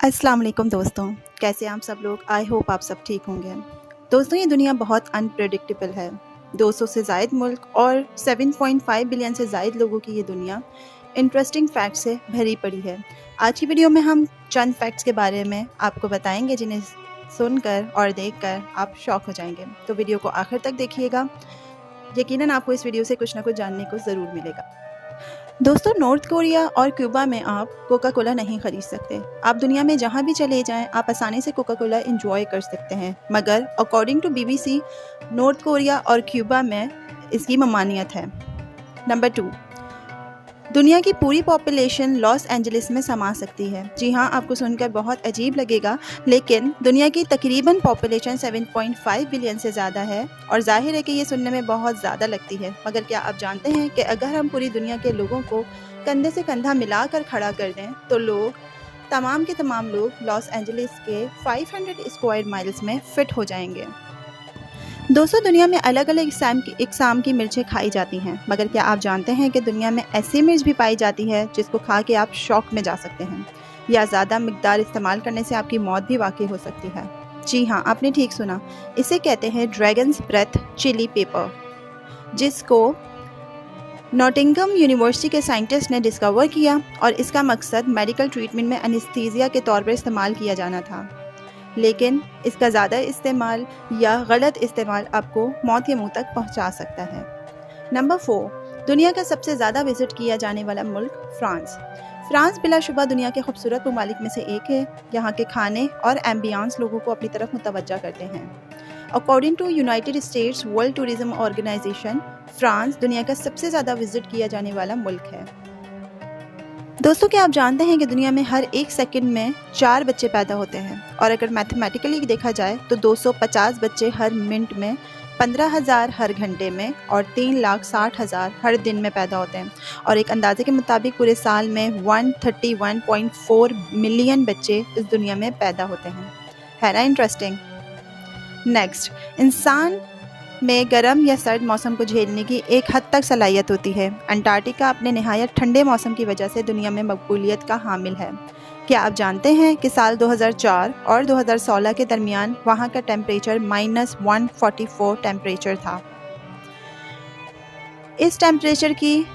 अस्सलाम वालेकुम दोस्तों, कैसे हैं आप सब लोग। आई होप आप सब ठीक होंगे। दोस्तों, ये दुनिया बहुत अनप्रेडिक्टेबल है। 200 से ज़ायद मुल्क और 7.5 बिलियन से ज़ायद लोगों की ये दुनिया इंटरेस्टिंग फैक्ट से भरी पड़ी है। आज की वीडियो में हम चंद फैक्ट्स के बारे में आपको बताएंगे जिन्हें सुनकर और देखकर आप शॉक हो जाएंगे। तो वीडियो को आखिर तक देखिएगा, यकीनन आपको इस वीडियो से कुछ ना कुछ जानने को ज़रूर मिलेगा। दोस्तों, नॉर्थ कोरिया और क्यूबा में आप कोका कोला नहीं खरीद सकते। आप दुनिया में जहां भी चले जाएं, आप आसानी से कोका कोला इंजॉय कर सकते हैं, मगर according to BBC, North Korea और क्यूबा में इसकी ममानियत है। नंबर 2, दुनिया की पूरी पॉपुलेशन लॉस एंजलिस में समा सकती है। जी हाँ, आपको सुनकर बहुत अजीब लगेगा, लेकिन दुनिया की तकरीबन पॉपुलेशन 7.5 बिलियन से ज़्यादा है और जाहिर है कि ये सुनने में बहुत ज़्यादा लगती है। मगर क्या आप जानते हैं कि अगर हम पूरी दुनिया के लोगों को कंधे से कंधा मिलाकर खड़ा कर दें तो तमाम के तमाम लोग लॉस एंजलिस के 500 स्क्वायर माइल्स में फिट हो जाएंगे। दोस्तों, दुनिया में अलग अलग इकसाम की मिर्चें खाई जाती हैं, मगर क्या आप जानते हैं कि दुनिया में ऐसी मिर्च भी पाई जाती है जिसको खा के आप शॉक में जा सकते हैं, या ज़्यादा मिकदार इस्तेमाल करने से आपकी मौत भी वाकई हो सकती है। जी हाँ, आपने ठीक सुना, इसे कहते हैं ड्रैगन्स ब्रेथ चिली पेपर, जिसको नॉटिंघम यूनिवर्सिटी के साइंटिस्ट ने डिस्कवर किया और इसका मकसद मेडिकल ट्रीटमेंट में एनेस्थीसिया के तौर पर इस्तेमाल किया जाना था। लेकिन इसका ज़्यादा इस्तेमाल या गलत इस्तेमाल आपको मौत के मुंह तक पहुंचा सकता है। नंबर 4, दुनिया का सबसे ज़्यादा विजिट किया जाने वाला मुल्क फ्रांस। फ्रांस बिलाशुबा दुनिया के खूबसूरत ममालिक में से एक है। यहाँ के खाने और एम्बियंस लोगों को अपनी तरफ मुतवज्जा करते हैं। According to United States World Tourism Organization, France दुनिया का सबसे ज़्यादा विजिट किया जाने वाला मुल्क है। दोस्तों, क्या आप जानते हैं कि दुनिया में हर 1 सेकंड में 4 बच्चे पैदा होते हैं, और अगर मैथमेटिकली देखा जाए तो 250 बच्चे हर मिनट में, 15,000 हर घंटे में और 3,60,000 हर दिन में पैदा होते हैं। और एक अंदाजे के मुताबिक पूरे साल में 131.4 मिलियन बच्चे इस दुनिया में पैदा होते हैं। है ना इंटरेस्टिंग। नेक्स्ट, इंसान में गर्म या सर्द मौसम को झेलने की एक हद तक सलाहियत होती है। अंटार्कटिका अपने नहायत ठंडे मौसम की वजह से दुनिया में मकबूलियत का हामिल है। क्या आप जानते हैं कि साल 2004 और 2016 के दरमियान वहाँ का टेम्परेचर -144 टेम्परेचर था। इस टेम्परेचर की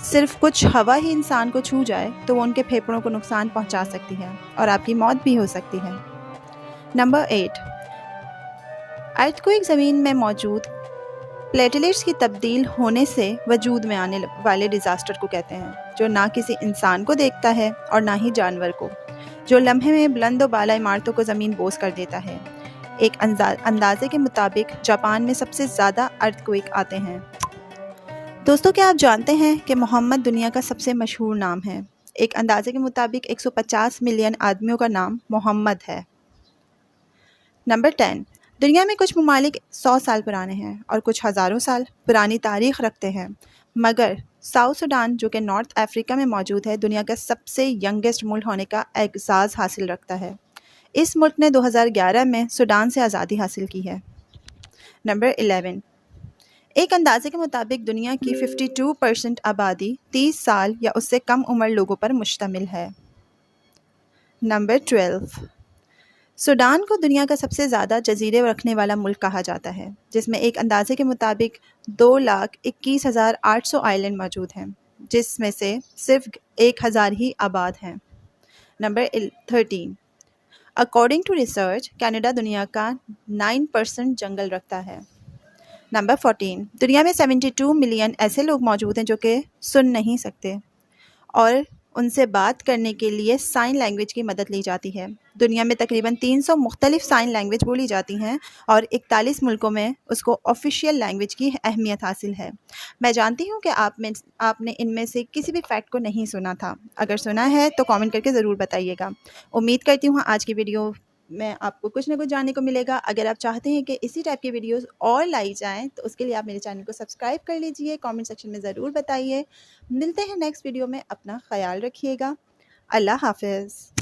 सिर्फ कुछ हवा ही इंसान को छू जाए तो वो उनके फेफड़ों को नुकसान पहुँचा सकती है और आपकी मौत भी हो सकती है। नंबर 8, अर्थक्वेक ज़मीन में मौजूद प्लेटलेट्स की तब्दील होने से वजूद में आने वाले डिज़ास्टर को कहते हैं, जो ना किसी इंसान को देखता है और ना ही जानवर को, जो लम्हे में बुलंद व बाला इमारतों को ज़मीन बोस कर देता है। एक अंदाजे के मुताबिक जापान में सबसे ज़्यादा अर्थक्वेक आते हैं। दोस्तों, क्या आप जानते हैं कि मोहम्मद दुनिया का सबसे मशहूर नाम है। एक अंदाजे के मुताबिक 150 मिलियन आदमियों का नाम मोहम्मद है। नंबर 10, दुनिया में कुछ ममालिक 100 साल पुराने हैं और कुछ हज़ारों साल पुरानी तारीख रखते हैं, मगर साउथ सूडान, जो कि नॉर्थ अफ्रीका में मौजूद है, दुनिया का सबसे यंगेस्ट मुल्क होने का एग्जाज़ हासिल रखता है। इस मुल्क ने 2011 में सूडान से आज़ादी हासिल की है। नंबर 11, एक अंदाजे के मुताबिक दुनिया की 52% आबादी 30 साल या उससे कम उम्र लोगों पर मुश्तमिल है। नंबर 12, सूडान को दुनिया का सबसे ज़्यादा जजीरे रखने वाला मुल्क कहा जाता है, जिसमें एक अंदाजे के मुताबिक 2,21,800 आइलैंड मौजूद हैं, जिसमें से सिर्फ 1,000 ही आबाद हैं। Number 13, according to research, Canada दुनिया का 9% जंगल रखता है। नंबर 14, दुनिया में 72 मिलियन ऐसे लोग मौजूद हैं जो कि सुन नहीं सकते और उनसे बात करने के लिए साइन लैंग्वेज की मदद ली जाती है। दुनिया में तकरीबन 300 मुख्तलिफ साइन लैंग्वेज बोली जाती हैं और 41 मुल्कों में उसको ऑफिशियल लैंग्वेज की अहमियत हासिल है। मैं जानती हूँ कि आपने इनमें से किसी भी फैक्ट को नहीं सुना था। अगर सुना है तो कमेंट करके ज़रूर बताइएगा। उम्मीद करती हूँ आज की वीडियो में आपको कुछ ना कुछ जानने को मिलेगा। अगर आप चाहते हैं कि इसी टाइप की वीडियोस और लाई जाएं तो उसके लिए आप मेरे चैनल को सब्सक्राइब कर लीजिए। कमेंट सेक्शन में ज़रूर बताइए। मिलते हैं नेक्स्ट वीडियो में। अपना ख्याल रखिएगा। अल्लाह हाफ़िज़।